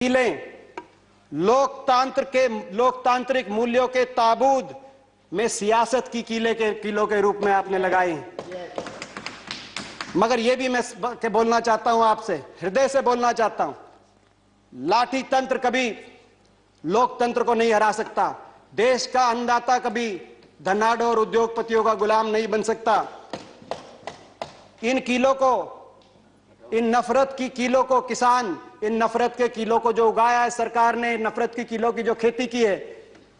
कीलें लोकतांत्रिक मूल्यों के ताबूत में सियासत की कीलों के रूप में आपने लगाई हैं। मगर यह भी मैं बोलना चाहता हूं, आपसे हृदय से बोलना चाहता हूं, लाठी तंत्र कभी लोकतंत्र को नहीं हरा सकता। देश का अन्नदाता कभी धनाढ्य और उद्योगपतियों का गुलाम नहीं बन सकता। इन कीलों को, इन नफरत की कीलों को किसान, इन नफरत के कीलों को जो उगाया है सरकार ने, नफरत की कीलों की जो खेती की है,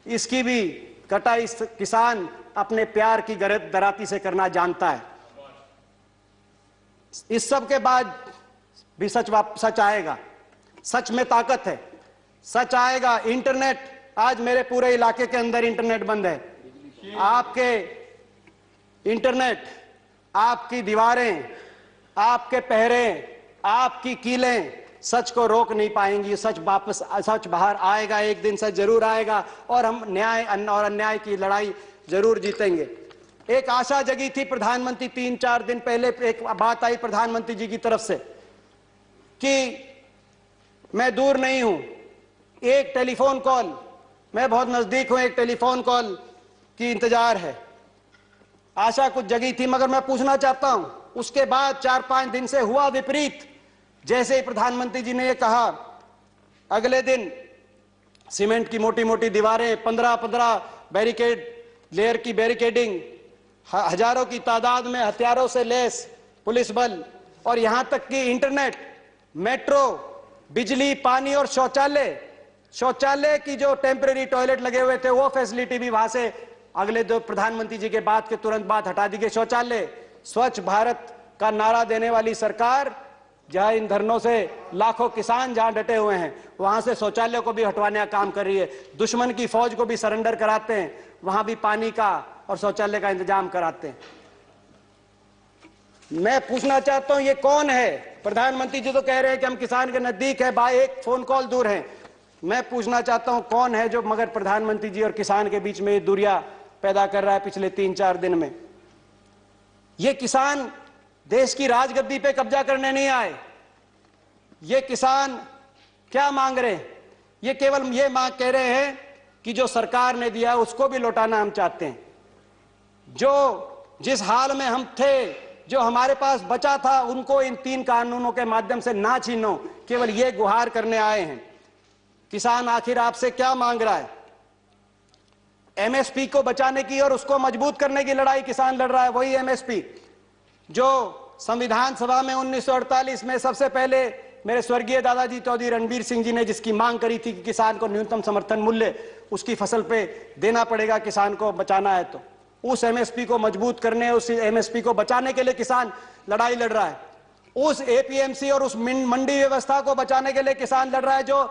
इसकी भी कटाई किसान अपने प्यार की दराती से करना जानता है। इस सब के बाद भी सच आएगा। सच में ताकत है, सच आएगा। इंटरनेट, आज मेरे पूरे इलाके के अंदर इंटरनेट बंद है। आपके इंटरनेट, आपकी दीवारें, आपके पहरे, आपकी कीलें सच को रोक नहीं पाएंगी। सच बाहर आएगा, एक दिन सच जरूर आएगा और हम न्याय और अन्याय की लड़ाई जरूर जीतेंगे। एक आशा जगी थी प्रधानमंत्री, 3-4 दिन पहले एक बात आई प्रधानमंत्री जी की तरफ से कि मैं दूर नहीं हूं, एक टेलीफोन कॉल, मैं बहुत नजदीक हूं, एक टेलीफोन कॉल की इंतजार है। आशा कुछ जगी थी, मगर मैं पूछना चाहता हूं, उसके बाद 4-5 दिन से हुआ विपरीत। जैसे ही प्रधानमंत्री जी ने यह कहा, अगले दिन सीमेंट की मोटी मोटी दीवारें, 15-15 बैरिकेड लेयर की बैरिकेडिंग, हजारों की तादाद में हथियारों से लैस पुलिस बल, और यहां तक कि इंटरनेट, मेट्रो, बिजली, पानी और शौचालय की जो टेम्परेरी टॉयलेट लगे हुए थे, वो फैसिलिटी भी वहां से अगले दो प्रधानमंत्री जी के बाद के तुरंत बाद हटा दी गई। शौचालय, स्वच्छ भारत का नारा देने वाली सरकार, जहां इन धरनों से लाखों किसान जहां डटे हुए हैं, वहां से शौचालय को भी हटवाने का काम कर रही है। दुश्मन की फौज को भी सरेंडर कराते हैं, वहां भी पानी का और शौचालय का इंतजाम कराते हैं। मैं पूछना चाहता हूं, ये कौन है? प्रधानमंत्री जी तो कह रहे हैं कि हम किसान के नजदीक है, भाई एक फोन कॉल दूर है। मैं पूछना चाहता हूं, कौन है जो मगर प्रधानमंत्री जी और किसान के बीच में ये दूरियां पैदा कर रहा है पिछले 3-4 दिन में? ये किसान देश की राजगद्दी पे कब्जा करने नहीं आए। ये किसान क्या मांग रहे हैं? ये केवल ये मांग कह रहे हैं कि जो सरकार ने दिया उसको भी लौटाना हम चाहते हैं। जो जिस हाल में हम थे, जो हमारे पास बचा था, उनको इन 3 कानूनों के माध्यम से ना छीनो, केवल ये गुहार करने आए हैं। किसान आखिर आपसे क्या मांग रहा है? एमएसपी को बचाने की और उसको मजबूत करने की लड़ाई किसान लड़ रहा है। वही एमएसपी जो संविधान सभा में 1948 में सबसे पहले मेरे स्वर्गीय दादाजी चौधरी रणबीर सिंह जी ने जिसकी मांग करी थी कि किसान को न्यूनतम समर्थन मूल्य उसकी फसल पे देना पड़ेगा, किसान को बचाना है, तो उस एमएसपी को मजबूत करने, उस एमएसपी को बचाने के लिए किसान लड़ाई लड़ रहा है। उस एपीएमसी और उस मंडी व्यवस्था को बचाने के लिए किसान लड़ रहा है, जो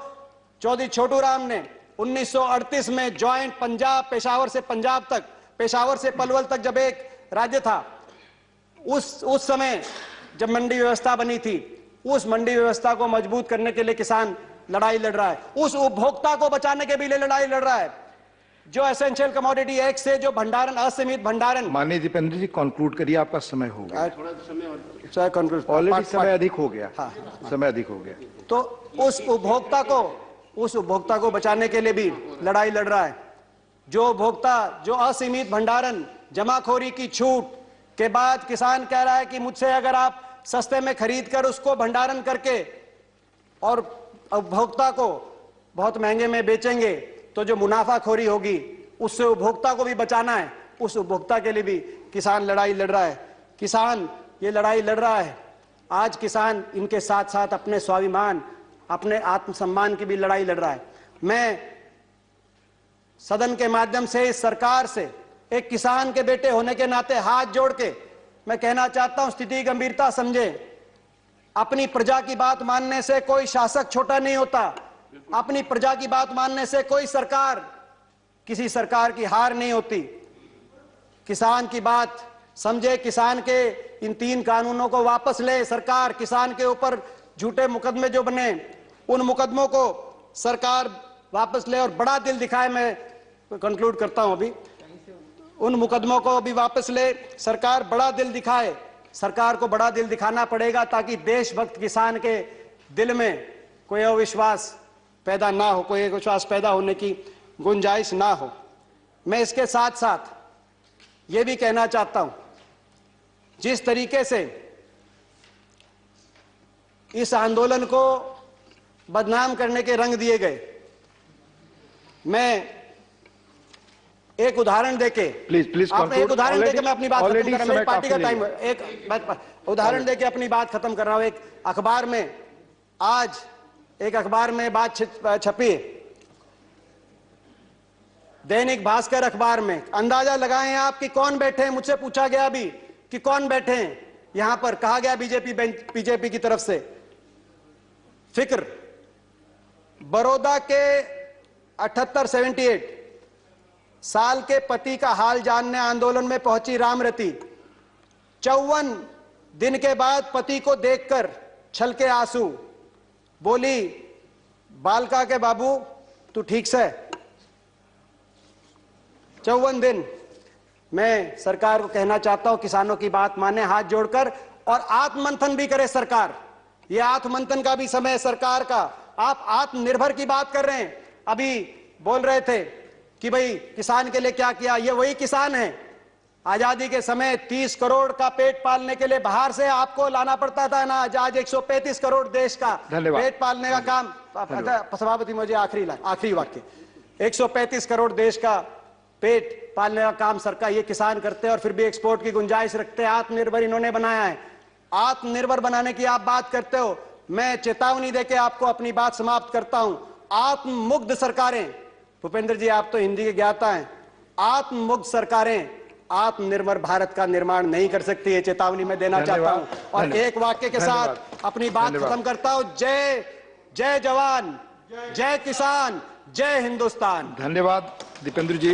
चौधरी छोटू राम ने 1938 में ज्वाइंट पंजाब, पेशावर से पंजाब तक, पेशावर से पलवल तक जब एक राज्य था, उस समय जब मंडी व्यवस्था बनी थी, उस मंडी व्यवस्था को मजबूत करने के लिए किसान लड़ाई लड़ रहा है। उस उपभोक्ता को बचाने के भी लिए लड़ाई लड़ रहा है, जो एसेंशियल कमोडिटी एक्ट से जो भंडारण, असीमित भंडारण। माननीय दीपेंद्र जी कंक्लूड करिए, आपका समय हो गया। थोड़ा समय कंक्लूड, ऑलरेडी समय अधिक हो गया। हाँ, समय अधिक हो गया। तो उस उपभोक्ता को बचाने के लिए भी लड़ाई लड़ रहा है। जो उपभोक्ता, जो असीमित भंडारण, जमाखोरी की छूट के बाद किसान कह रहा है कि मुझसे अगर आप सस्ते में खरीद कर उसको भंडारण करके और उपभोक्ता को बहुत महंगे में बेचेंगे, तो जो मुनाफाखोरी होगी उससे उपभोक्ता को भी बचाना है। उस उपभोक्ता के लिए भी किसान लड़ाई लड़ रहा है। किसान ये लड़ाई लड़ रहा है। आज किसान इनके साथ साथ अपने स्वाभिमान, अपने आत्मसम्मान की भी लड़ाई लड़ रहा है। मैं सदन के माध्यम से इस सरकार से एक किसान के बेटे होने के नाते हाथ जोड़ के मैं कहना चाहता हूं, स्थिति गंभीरता समझे। अपनी प्रजा की बात मानने से कोई शासक छोटा नहीं होता। अपनी प्रजा की बात मानने से कोई सरकार, किसी सरकार की हार नहीं होती। किसान की बात समझे, किसान के इन 3 कानूनों को वापस ले सरकार। किसान के ऊपर झूठे मुकदमे जो बने, उन मुकदमों को सरकार वापस ले और बड़ा दिल दिखाए। मैं कंक्लूड करता हूं अभी। उन मुकदमों को भी वापस ले, सरकार बड़ा दिल दिखाए। सरकार को बड़ा दिल दिखाना पड़ेगा ताकि देशभक्त किसान के दिल में कोई अविश्वास पैदा ना हो, कोई एक विश्वास पैदा होने की गुंजाइश ना हो। मैं इसके साथ साथ ये भी कहना चाहता हूं, जिस तरीके से इस आंदोलन को बदनाम करने के रंग दिए गए, मैं एक उदाहरण देके प्लीज आपने एक उदाहरण देके मैं अपनी बात खत्म कर रहा हूं। मेरी पार्टी का टाइम, एक उदाहरण देके अपनी बात खत्म कर रहा हूं। एक अखबार में आज एक अखबार में बात छपी है, दैनिक भास्कर अखबार में। अंदाजा लगाएं आप कि कौन बैठे हैं। मुझसे पूछा गया अभी कि कौन बैठे हैं यहां पर। कहा गया बीजेपी की तरफ से फिक्र। बड़ौदा के 78 साल के पति का हाल जानने आंदोलन में पहुंची रामरती। 54 दिन के बाद पति को देखकर छलके आंसू। बोली, बालका के बाबू तू ठीक से। 54 दिन। मैं सरकार को कहना चाहता हूं, किसानों की बात माने हाथ जोड़कर, और आत्ममंथन भी करे सरकार। यह आत्ममंथन का भी समय है सरकार का। आप आत्मनिर्भर की बात कर रहे हैं। अभी बोल रहे थे कि भाई किसान के लिए क्या किया। ये वही किसान है। आजादी के समय 30 करोड़ का पेट पालने के लिए बाहर से आपको लाना पड़ता था ना। आज 135 करोड़ देश का पेट पालने का काम। सभापति, मुझे आखिरी वाक्य। 135 करोड़ देश का पेट पालने का काम सरकार, ये किसान करते हैं, और फिर भी एक्सपोर्ट की गुंजाइश रखते हैं। आत्मनिर्भर इन्होंने बनाया है। आत्मनिर्भर बनाने की आप बात करते हो। मैं चेतावनी देके आपको अपनी बात समाप्त करता हूं। आत्ममुग्ध सरकारें, भूपेंद्र जी आप तो हिंदी के ज्ञाता हैं, आत्ममुग्ध सरकारें आत्मनिर्भर भारत का निर्माण नहीं कर सकती है। चेतावनी मैं देना चाहता हूं। और एक वाक्य के साथ अपनी बात खत्म करता हूं। जय जय जवान, जय किसान, जय हिंदुस्तान। धन्यवाद दीपेंद्र जी।